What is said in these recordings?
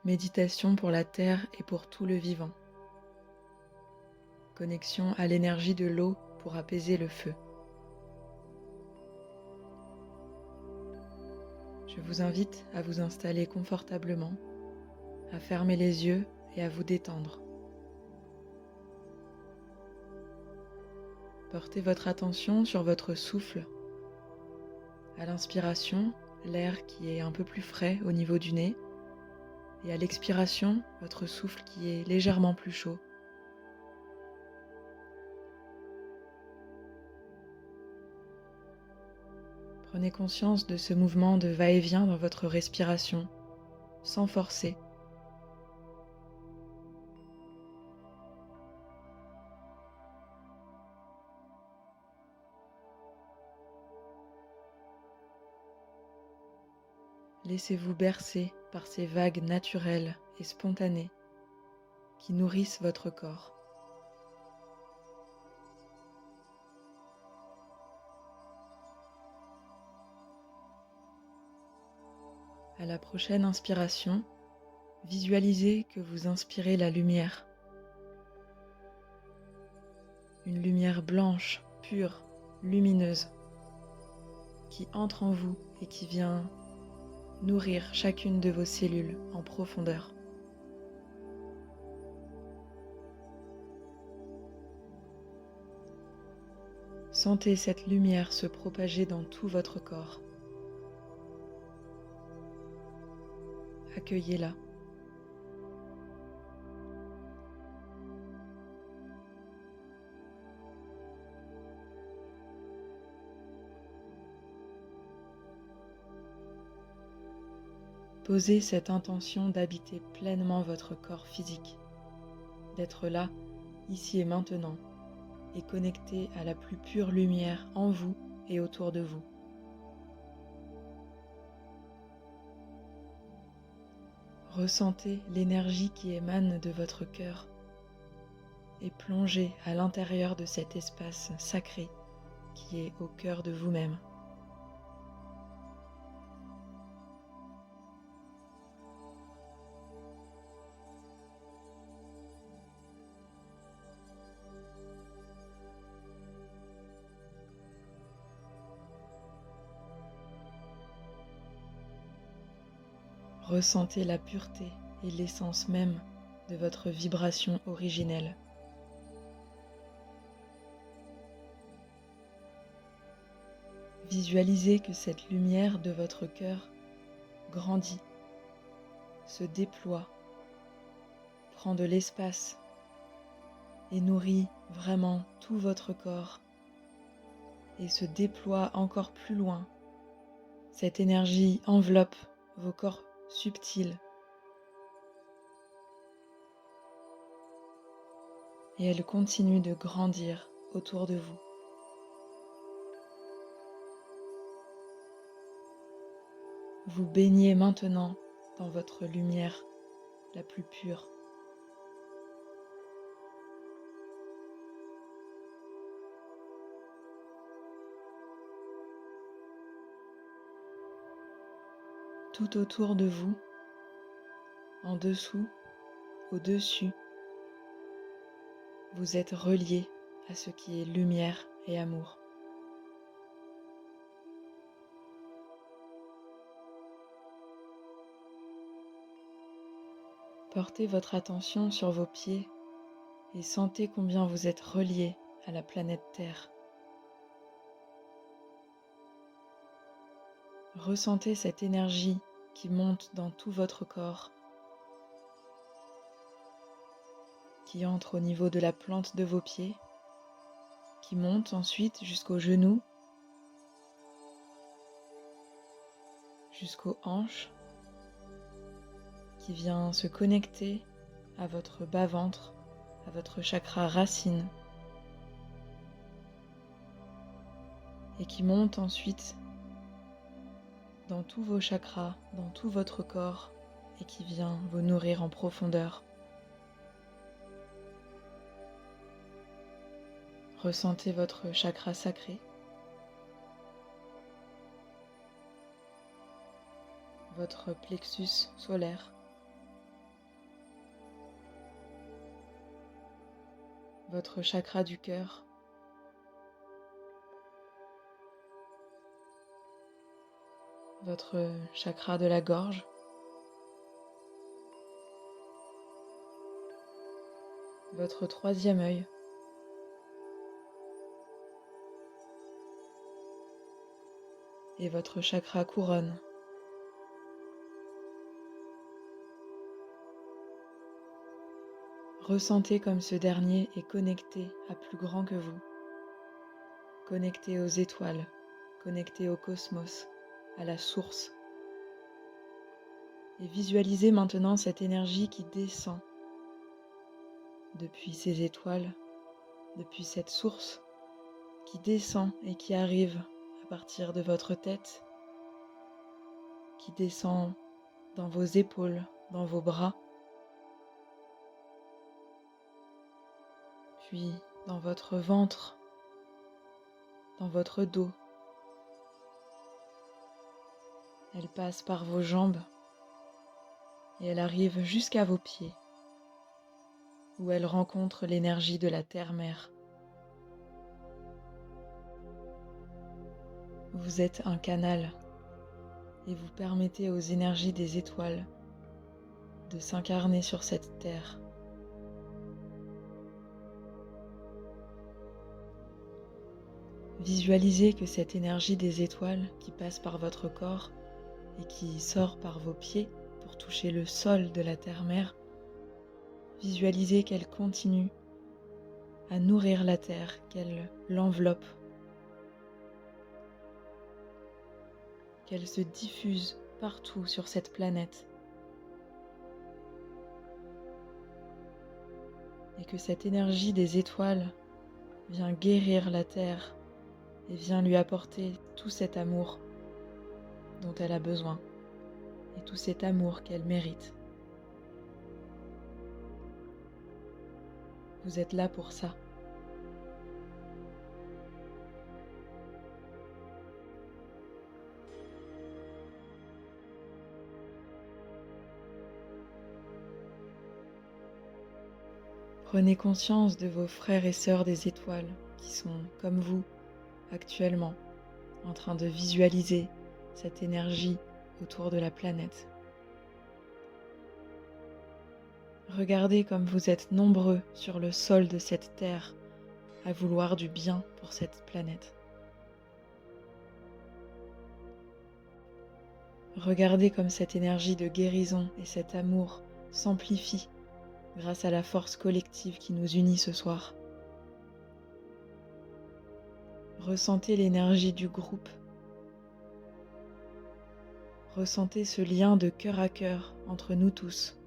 Méditation pour la terre et pour tout le vivant. Connexion à l'énergie de l'eau pour apaiser le feu. Je vous invite à vous installer confortablement, à fermer les yeux et à vous détendre. Portez votre attention sur votre souffle. À l'inspiration, l'air qui est un peu plus frais au niveau du nez, et à l'expiration, votre souffle qui est légèrement plus chaud. Prenez conscience de ce mouvement de va-et-vient dans votre respiration, sans forcer. Laissez-vous bercer par ces vagues naturelles et spontanées qui nourrissent votre corps. À la prochaine inspiration, visualisez que vous inspirez la lumière. Une lumière blanche, pure, lumineuse, qui entre en vous et qui vient nourrir chacune de vos cellules en profondeur. Sentez cette lumière se propager dans tout votre corps. Accueillez-la. Posez cette intention d'habiter pleinement votre corps physique, d'être là, ici et maintenant, et connecté à la plus pure lumière en vous et autour de vous. Ressentez l'énergie qui émane de votre cœur et plongez à l'intérieur de cet espace sacré qui est au cœur de vous-même. Ressentez la pureté et l'essence même de votre vibration originelle. Visualisez que cette lumière de votre cœur grandit, se déploie, prend de l'espace et nourrit vraiment tout votre corps et se déploie encore plus loin. Cette énergie enveloppe vos corps subtils et elle continue de grandir autour de vous. Vous baignez maintenant dans votre lumière la plus pure. Tout autour de vous, en dessous, au-dessus, vous êtes relié à ce qui est lumière et amour. Portez votre attention sur vos pieds et sentez combien vous êtes relié à la planète Terre. Ressentez cette énergie qui monte dans tout votre corps, qui entre au niveau de la plante de vos pieds, qui monte ensuite jusqu'aux genoux, jusqu'aux hanches, qui vient se connecter à votre bas-ventre, à votre chakra racine, et qui monte ensuite dans tous vos chakras, dans tout votre corps, et qui vient vous nourrir en profondeur. Ressentez votre chakra sacré, votre plexus solaire, votre chakra du cœur, votre chakra de la gorge, votre troisième œil, et votre chakra couronne. Ressentez comme ce dernier est connecté à plus grand que vous, connecté aux étoiles, connecté au cosmos, à la source. Et visualisez maintenant cette énergie qui descend depuis ces étoiles, depuis cette source, qui descend et qui arrive à partir de votre tête, qui descend dans vos épaules, dans vos bras, puis dans votre ventre, dans votre dos. Elle passe par vos jambes et elle arrive jusqu'à vos pieds, où elle rencontre l'énergie de la terre-mère. Vous êtes un canal et vous permettez aux énergies des étoiles de s'incarner sur cette terre. Visualisez que cette énergie des étoiles qui passe par votre corps et qui sort par vos pieds pour toucher le sol de la terre-mère, visualisez qu'elle continue à nourrir la terre, qu'elle l'enveloppe, qu'elle se diffuse partout sur cette planète et que cette énergie des étoiles vient guérir la terre et vient lui apporter tout cet amour dont elle a besoin et tout cet amour qu'elle mérite. Vous êtes là pour ça. Prenez conscience de vos frères et sœurs des étoiles qui sont, comme vous, actuellement, en train de visualiser cette énergie autour de la planète. Regardez comme vous êtes nombreux sur le sol de cette terre à vouloir du bien pour cette planète. Regardez comme cette énergie de guérison et cet amour s'amplifient grâce à la force collective qui nous unit ce soir. Ressentez l'énergie du groupe. Ressentez ce lien de cœur à cœur entre nous tous.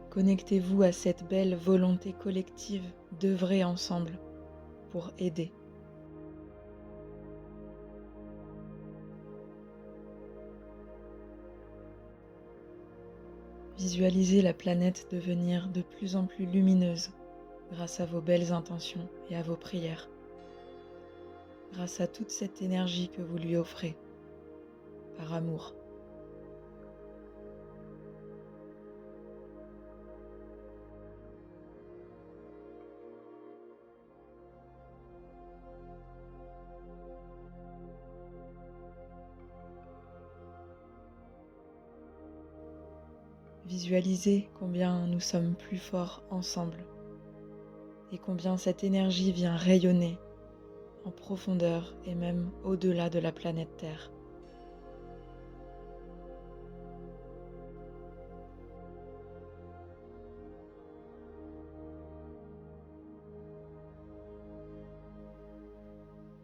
Connectez-vous à cette belle volonté collective d'œuvrer ensemble pour aider. Visualisez la planète devenir de plus en plus lumineuse grâce à vos belles intentions et à vos prières, grâce à toute cette énergie que vous lui offrez, par amour. Visualisez combien nous sommes plus forts ensemble et combien cette énergie vient rayonner en profondeur et même au-delà de la planète Terre.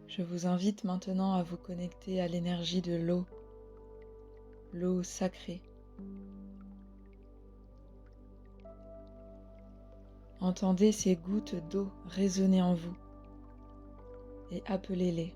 Je vous invite maintenant à vous connecter à l'énergie de l'eau, l'eau sacrée. Entendez ces gouttes d'eau résonner en vous et appelez-les.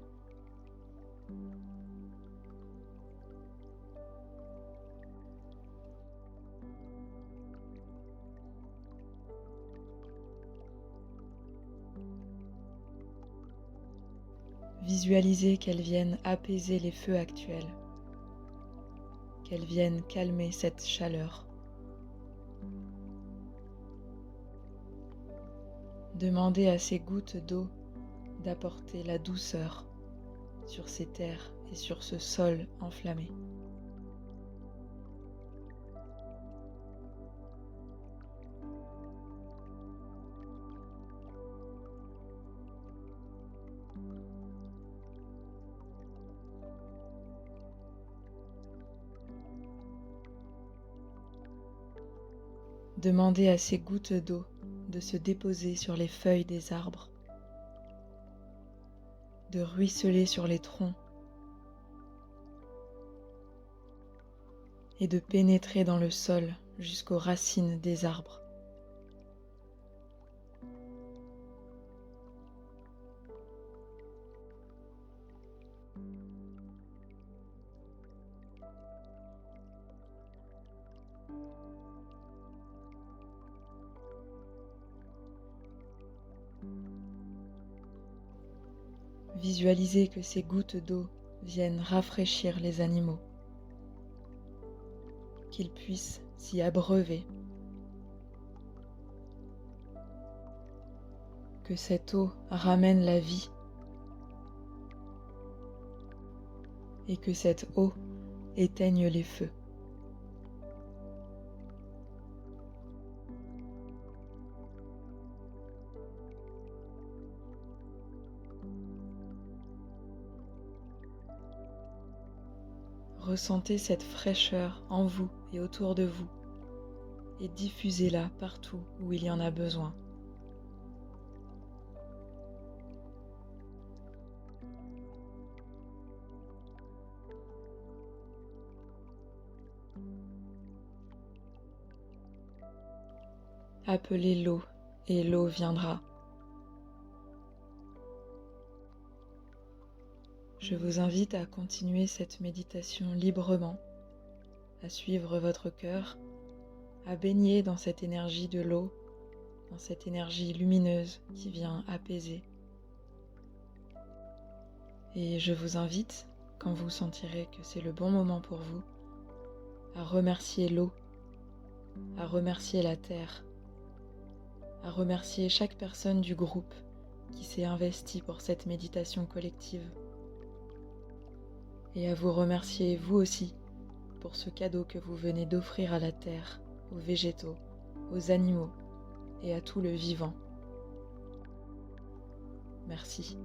Visualisez qu'elles viennent apaiser les feux actuels, qu'elles viennent calmer cette chaleur. Demandez à ces gouttes d'eau d'apporter la douceur sur ces terres et sur ce sol enflammé. Demandez à ces gouttes d'eau de se déposer sur les feuilles des arbres, de ruisseler sur les troncs et de pénétrer dans le sol jusqu'aux racines des arbres. Visualisez que ces gouttes d'eau viennent rafraîchir les animaux, qu'ils puissent s'y abreuver, que cette eau ramène la vie et que cette eau éteigne les feux. Ressentez cette fraîcheur en vous et autour de vous et diffusez-la partout où il y en a besoin. Appelez l'eau et l'eau viendra. Je vous invite à continuer cette méditation librement, à suivre votre cœur, à baigner dans cette énergie de l'eau, dans cette énergie lumineuse qui vient apaiser. Et je vous invite, quand vous sentirez que c'est le bon moment pour vous, à remercier l'eau, à remercier la terre, à remercier chaque personne du groupe qui s'est investie pour cette méditation collective. Et à vous remercier vous aussi pour ce cadeau que vous venez d'offrir à la terre, aux végétaux, aux animaux et à tout le vivant. Merci.